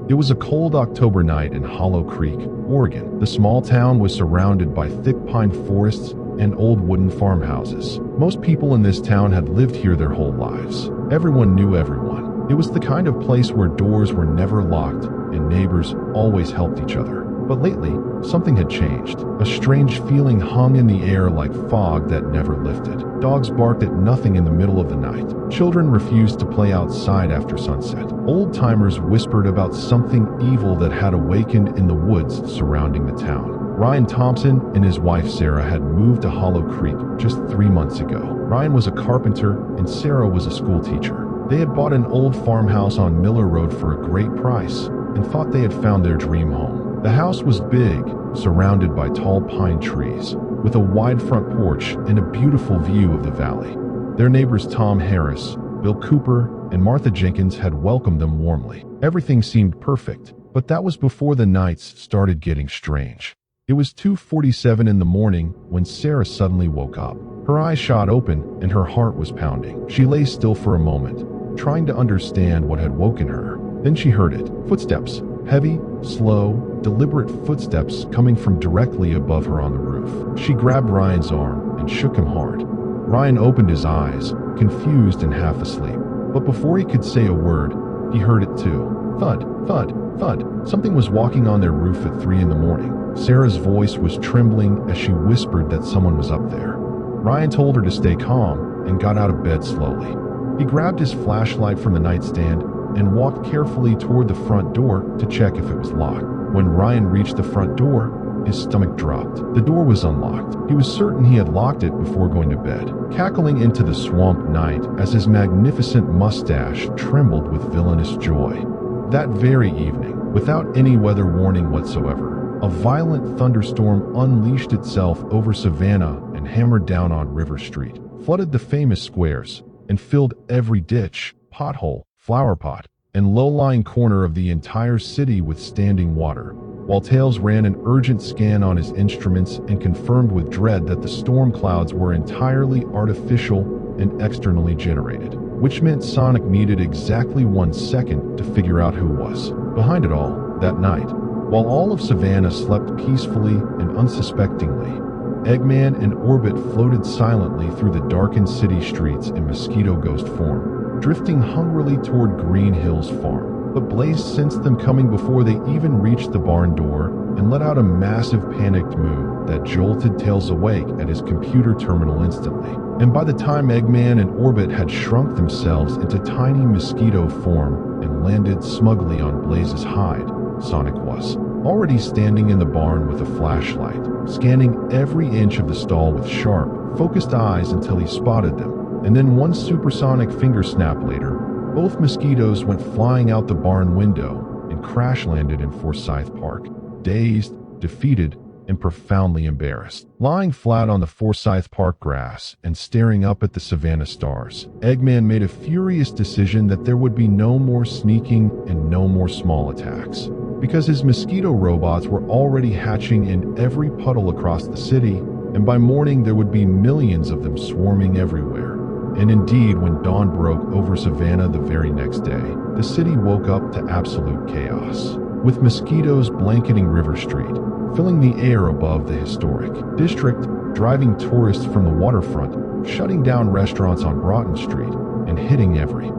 It was a cold October night in Hollow Creek, Oregon. The small town was surrounded by thick pine forests and old wooden farmhouses. Most people in this town had lived here their whole lives. Everyone knew everyone. It was the kind of place where doors were never locked and neighbors always helped each other. But lately, something had changed. A strange feeling hung in the air like fog that never lifted. Dogs barked at nothing in the middle of the night. Children refused to play outside after sunset. Old-timers whispered about something evil that had awakened in the woods surrounding the town. Ryan Thompson and his wife Sarah had moved to Hollow Creek just 3 months ago. Ryan was a carpenter and Sarah was a school teacher. They had bought an old farmhouse on Miller Road for a great price and thought they had found their dream home. The house was big, surrounded by tall pine trees, with a wide front porch and a beautiful view of the valley. Their neighbors Tom Harris, Bill Cooper, and Martha Jenkins had welcomed them warmly. Everything seemed perfect, but that was before the nights started getting strange. It was 2:47 in the morning when Sarah suddenly woke up. Her eyes shot open and her heart was pounding. She lay still for a moment, trying to understand what had woken her. Then she heard it. Footsteps. Heavy, slow, deliberate footsteps coming from directly above her on the roof. She grabbed Ryan's arm and shook him hard. Ryan opened his eyes, confused and half asleep. But before he could say a word, he heard it too. Thud, thud, thud. Something was walking on their roof at 3 in the morning. Sarah's voice was trembling as she whispered that someone was up there. Ryan told her to stay calm and got out of bed slowly. He grabbed his flashlight from the nightstand and walked carefully toward the front door to check if it was locked. When Ryan reached the front door, his stomach dropped. The door was unlocked. He was certain he had locked it before going to bed, cackling into the swamp night as his magnificent mustache trembled with villainous joy. That very evening, without any weather warning whatsoever, a violent thunderstorm unleashed itself over Savannah and hammered down on River Street, flooded the famous squares, and filled every ditch, pothole, flower pot, and low-lying corner of the entire city with standing water, while Tails ran an urgent scan on his instruments and confirmed with dread that the storm clouds were entirely artificial and externally generated, which meant Sonic needed exactly 1 second to figure out who was behind it all. That night, while all of Savannah slept peacefully and unsuspectingly, Eggman and Orbit floated silently through the darkened city streets in mosquito ghost form, drifting hungrily toward Green Hills Farm. But Blaze sensed them coming before they even reached the barn door and let out a massive panicked moo that jolted Tails awake at his computer terminal instantly. And by the time Eggman and Orbit had shrunk themselves into tiny mosquito form and landed smugly on Blaze's hide, Sonic was already standing in the barn with a flashlight, scanning every inch of the stall with sharp, focused eyes until he spotted them. And then one supersonic finger snap later, both mosquitoes went flying out the barn window and crash-landed in Forsyth Park, dazed, defeated, and profoundly embarrassed. Lying flat on the Forsyth Park grass and staring up at the Savannah stars, Eggman made a furious decision that there would be no more sneaking and no more small attacks, because his mosquito robots were already hatching in every puddle across the city, and by morning there would be millions of them swarming everywhere. And indeed, when dawn broke over Savannah the very next day, the city woke up to absolute chaos, with mosquitoes blanketing River Street, filling the air above the historic district, driving tourists from the waterfront, shutting down restaurants on Broughton Street, and hitting every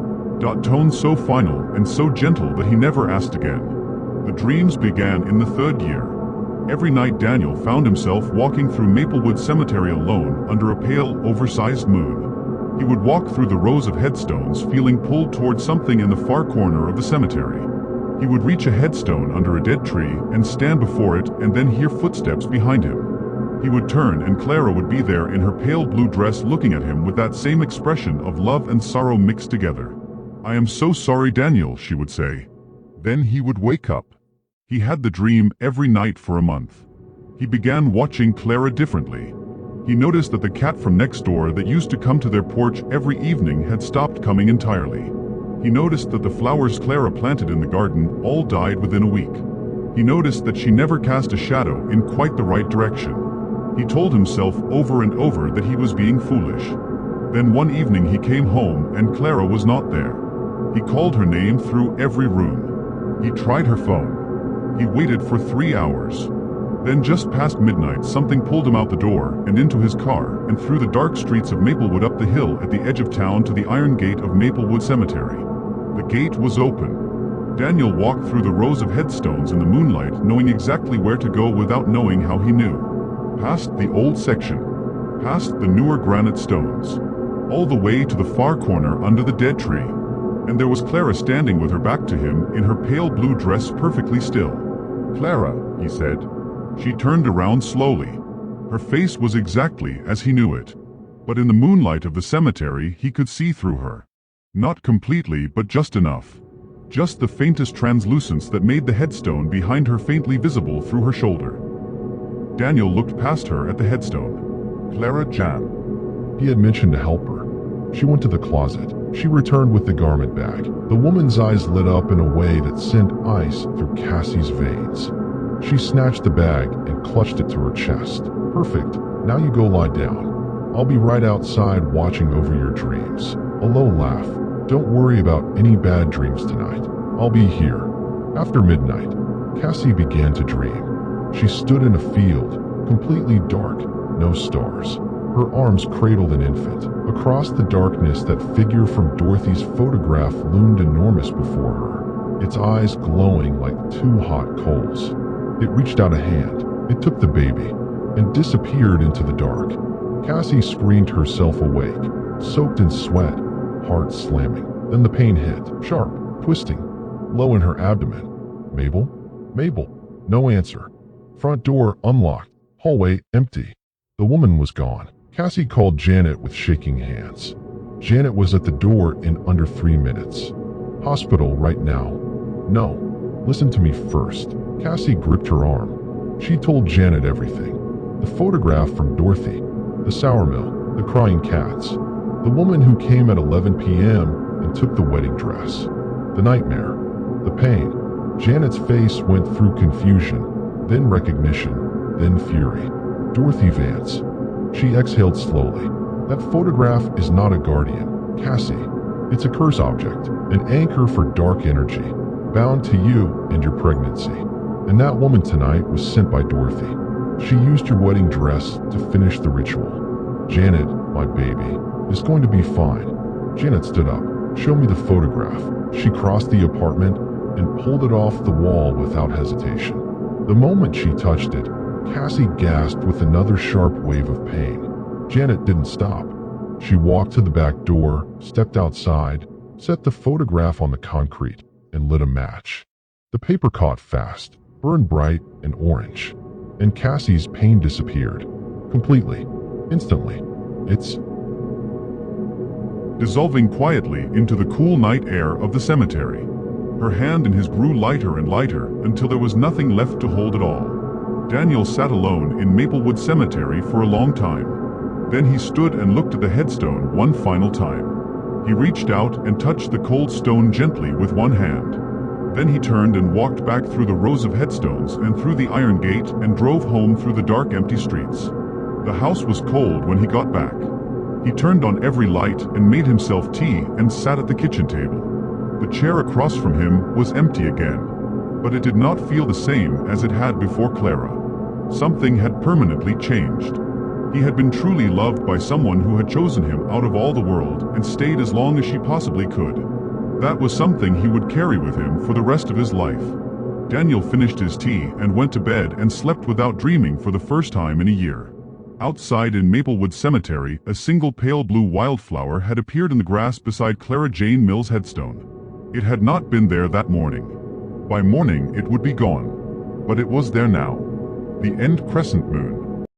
tone so final and so gentle that he never asked again. The dreams began in the 3rd year. Every night Daniel found himself walking through Maplewood Cemetery alone under a pale, oversized moon. He would walk through the rows of headstones feeling pulled toward something in the far corner of the cemetery. He would reach a headstone under a dead tree and stand before it and then hear footsteps behind him. He would turn and Clara would be there in her pale blue dress looking at him with that same expression of love and sorrow mixed together. "I am so sorry, Daniel," she would say. Then he would wake up. He had the dream every night for a month. He began watching Clara differently. He noticed that the cat from next door that used to come to their porch every evening had stopped coming entirely. He noticed that the flowers Clara planted in the garden all died within a week. He noticed that she never cast a shadow in quite the right direction. He told himself over and over that he was being foolish. Then one evening he came home and Clara was not there. He called her name through every room. He tried her phone. He waited for 3 hours. Then just past midnight something pulled him out the door and into his car and through the dark streets of Maplewood up the hill at the edge of town to the iron gate of Maplewood Cemetery. The gate was open. Daniel walked through the rows of headstones in the moonlight, knowing exactly where to go without knowing how he knew. Past the old section, past the newer granite stones, all the way to the far corner under the dead tree. And there was Clara standing with her back to him in her pale blue dress, perfectly still. "Clara," he said. She turned around slowly. Her face was exactly as he knew it. But in the moonlight of the cemetery he could see through her. Not completely, but just enough. Just the faintest translucence that made the headstone behind her faintly visible through her shoulder. Daniel looked past her at the headstone. Clara Jan. He had mentioned to help her. She went to the closet. She returned with the garment bag. The woman's eyes lit up in a way that sent ice through Cassie's veins. She snatched the bag and clutched it to her chest. "Perfect. Now you go lie down. I'll be right outside watching over your dreams." A low laugh. "Don't worry about any bad dreams tonight. I'll be here." After midnight, Cassie began to dream. She stood in a field, completely dark, no stars. Her arms cradled an infant. Across the darkness, that figure from Dorothy's photograph loomed enormous before her, its eyes glowing like 2 hot coals. It reached out a hand. It took the baby and disappeared into the dark. Cassie screamed herself awake, soaked in sweat, heart slamming. Then the pain hit, sharp, twisting, low in her abdomen. "Mabel? Mabel?" No answer. Front door unlocked. Hallway empty. The woman was gone. Cassie called Janet with shaking hands. Janet was at the door in under 3 minutes. "Hospital right now." "No. Listen to me first." Cassie gripped her arm. She told Janet everything. The photograph from Dorothy, the Sourmill, the crying cats, the woman who came at 11 p.m. and took the wedding dress, the nightmare, the pain. Janet's face went through confusion, then recognition, then fury. "Dorothy Vance." She exhaled slowly. "That photograph is not a guardian, Cassie. It's a curse object, an anchor for dark energy, bound to you and your pregnancy. And that woman tonight was sent by Dorothy. She used your wedding dress to finish the ritual. Janet, my baby, is going to be fine." Janet stood up. "Show me the photograph." She crossed the apartment and pulled it off the wall without hesitation. The moment she touched it, Cassie gasped with another sharp wave of pain. Janet didn't stop. She walked to the back door, stepped outside, set the photograph on the concrete, and lit a match. The paper caught fast, burned bright and orange, and Cassie's pain disappeared. Completely. Instantly. It's dissolving quietly into the cool night air of the cemetery. Her hand in his grew lighter and lighter until there was nothing left to hold at all. Daniel sat alone in Maplewood Cemetery for a long time. Then he stood and looked at the headstone one final time. He reached out and touched the cold stone gently with one hand. Then he turned and walked back through the rows of headstones and through the iron gate and drove home through the dark, empty streets. The house was cold when he got back. He turned on every light and made himself tea and sat at the kitchen table. The chair across from him was empty again, but it did not feel the same as it had before Clara. Something had permanently changed. He had been truly loved by someone who had chosen him out of all the world and stayed as long as she possibly could. That was something he would carry with him for the rest of his life. Daniel finished his tea and went to bed and slept without dreaming for the first time in a year. Outside in Maplewood Cemetery, a single pale blue wildflower had appeared in the grass beside Clara Jane Mill's headstone. It had not been there that morning. By morning it would be gone. But it was there now. The end crescent moon.